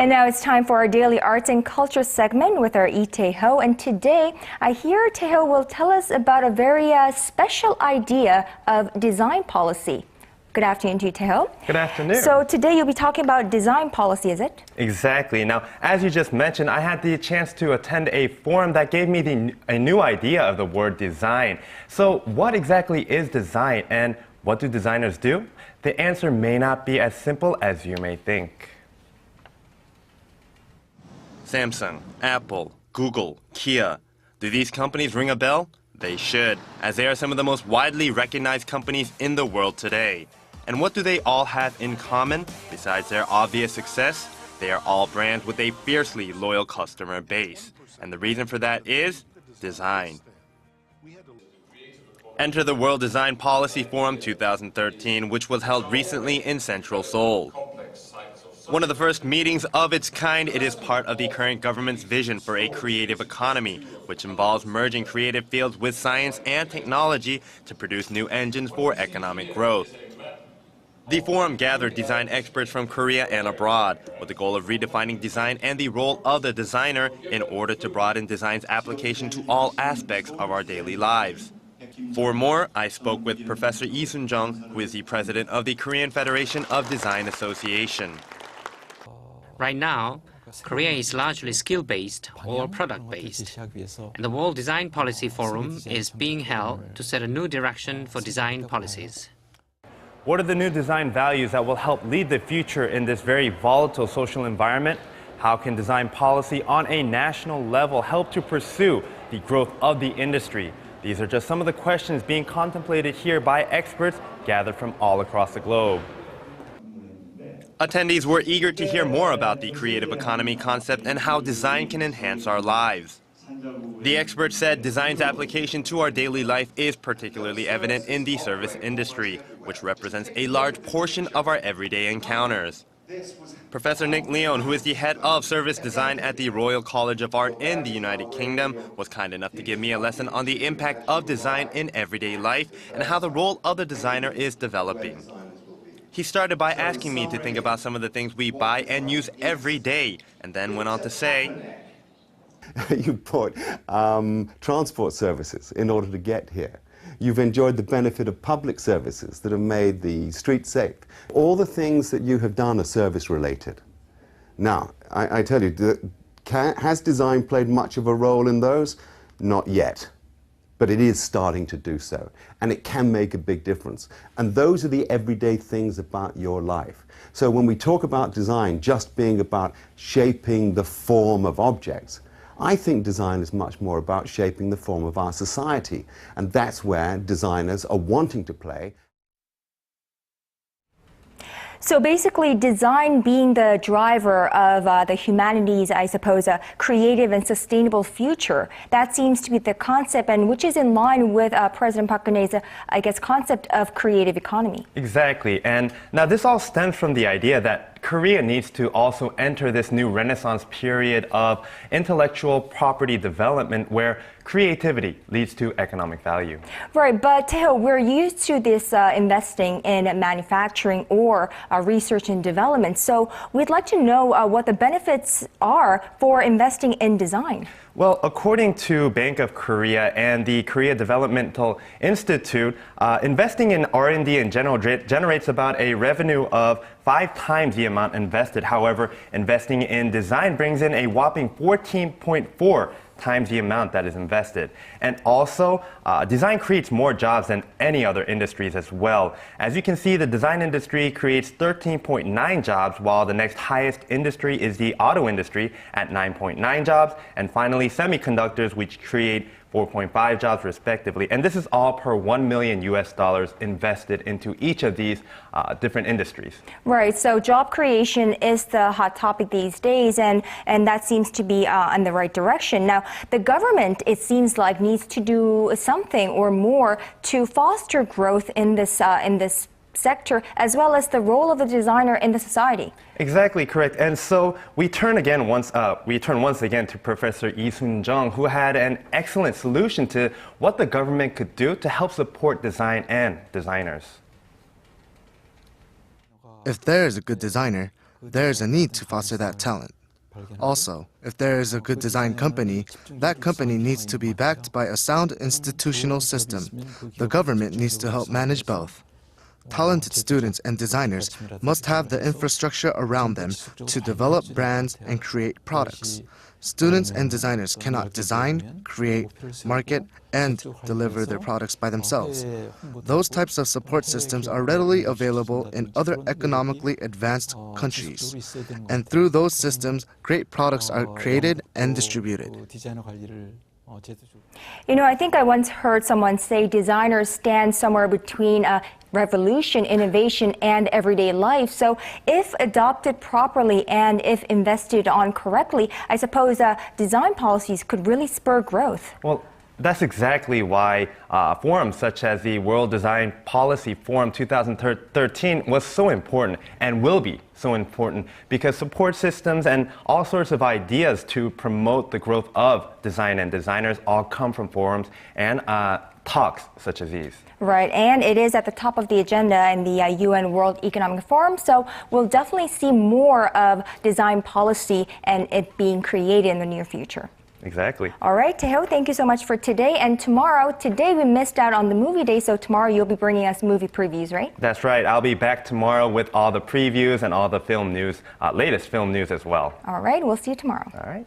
And now it's time for our daily arts and culture segment with our Lee Tae-ho. And today, I hear Tae-ho will tell us about a very special idea of design policy. Good afternoon to you, Tae-ho. Good afternoon. So today you'll be talking about design policy, is it? Exactly. Now, as you just mentioned, I had the chance to attend a forum that gave me a new idea of the word design. So what exactly is design and what do designers do? The answer may not be as simple as you may think. Samsung, Apple, Google, Kia. Do these companies ring a bell? They should, as they are some of the most widely recognized companies in the world today. And what do they all have in common? Besides their obvious success, they are all brands with a fiercely loyal customer base. And the reason for that is design. Enter the World Design Policy Forum 2013, which was held recently in central Seoul. One of the first meetings of its kind, it is part of the current government's vision for a creative economy, which involves merging creative fields with science and technology to produce new engines for economic growth. The forum gathered design experts from Korea and abroad, with the goal of redefining design and the role of the designer in order to broaden design's application to all aspects of our daily lives. For more, I spoke with Professor Lee Jung, who is the president of the Korean Federation of Design Association. Right now, Korea is largely skill-based or product-based, and the World Design Policy Forum is being held to set a new direction for design policies. What are the new design values that will help lead the future in this very volatile social environment? How can design policy on a national level help to pursue the growth of the industry? These are just some of the questions being contemplated here by experts gathered from all across the globe. Attendees were eager to hear more about the creative economy concept and how design can enhance our lives. The expert said design's application to our daily life is particularly evident in the service industry, which represents a large portion of our everyday encounters. Professor Nick Leon, who is the head of service design at the Royal College of Art in the United Kingdom, was kind enough to give me a lesson on the impact of design in everyday life and how the role of the designer is developing. He started by asking me to think about some of the things we buy and use every day, and then went on to say, You bought transport services in order to get here. You've enjoyed the benefit of public services that have made the streets safe. All the things that you have done are service-related. Now, I tell you, has design played much of a role in those? Not yet. But it is starting to do so, and it can make a big difference. And those are the everyday things about your life. So when we talk about design just being about shaping the form of objects, I think design is much more about shaping the form of our society, and that's where designers are wanting to play. So basically, design being the driver of the humanity's, I suppose, a creative and sustainable future. That seems to be the concept, and which is in line with President Park Geun-hye's, I guess, concept of creative economy. Exactly. And now this all stems from the idea that Korea needs to also enter this new renaissance period of intellectual property development where creativity leads to economic value. Right, but Tae-ho, we're used to this investing in manufacturing or research and development. So we'd like to know what the benefits are for investing in design. Well, according to Bank of Korea and the Korea Developmental Institute, investing in R&D in general generates about a revenue of 5 times the amount invested. However, investing in design brings in a whopping 14.4 times the amount that is invested. And also, design creates more jobs than any other industries as well. As you can see, the design industry creates 13.9 jobs, while the next highest industry is the auto industry at 9.9 jobs, and finally semiconductors, which create 4.5 jobs respectively. And this is all per $1 million invested into each of these different industries. Right, so job creation is the hot topic these days, and that seems to be in the right direction. Now, the government, it seems like, needs to do something or more to foster growth in this sector, as well as the role of the designer in the society. Exactly correct. And so we turn once again to Professor Lee Jung, who had an excellent solution to what the government could do to help support design and designers. If there is a good designer, there is a need to foster that talent. Also, if there is a good design company, that company needs to be backed by a sound institutional system. The government needs to help manage both. Talented students and designers must have the infrastructure around them to develop brands and create products. Students and designers cannot design, create, market, and deliver their products by themselves. Those types of support systems are readily available in other economically advanced countries. And through those systems, great products are created and distributed. You know, I think I once heard someone say designers stand somewhere between revolution, innovation, and everyday life. So if adopted properly and if invested on correctly, I suppose design policies could really spur growth. Well, that's exactly why forums such as the World Design Policy Forum 2013 was so important and will be so important, because support systems and all sorts of ideas to promote the growth of design and designers all come from forums and talks such as these. Right, and it is at the top of the agenda in the UN World Economic Forum, so we'll definitely see more of design policy and it being created in the near future. Exactly. All right, Taeho, thank you so much for today. And today we missed out on the movie day, so tomorrow you'll be bringing us movie previews, right? That's right. I'll be back tomorrow with all the previews and all the film news, latest film news as well. All right, we'll see you tomorrow. All right.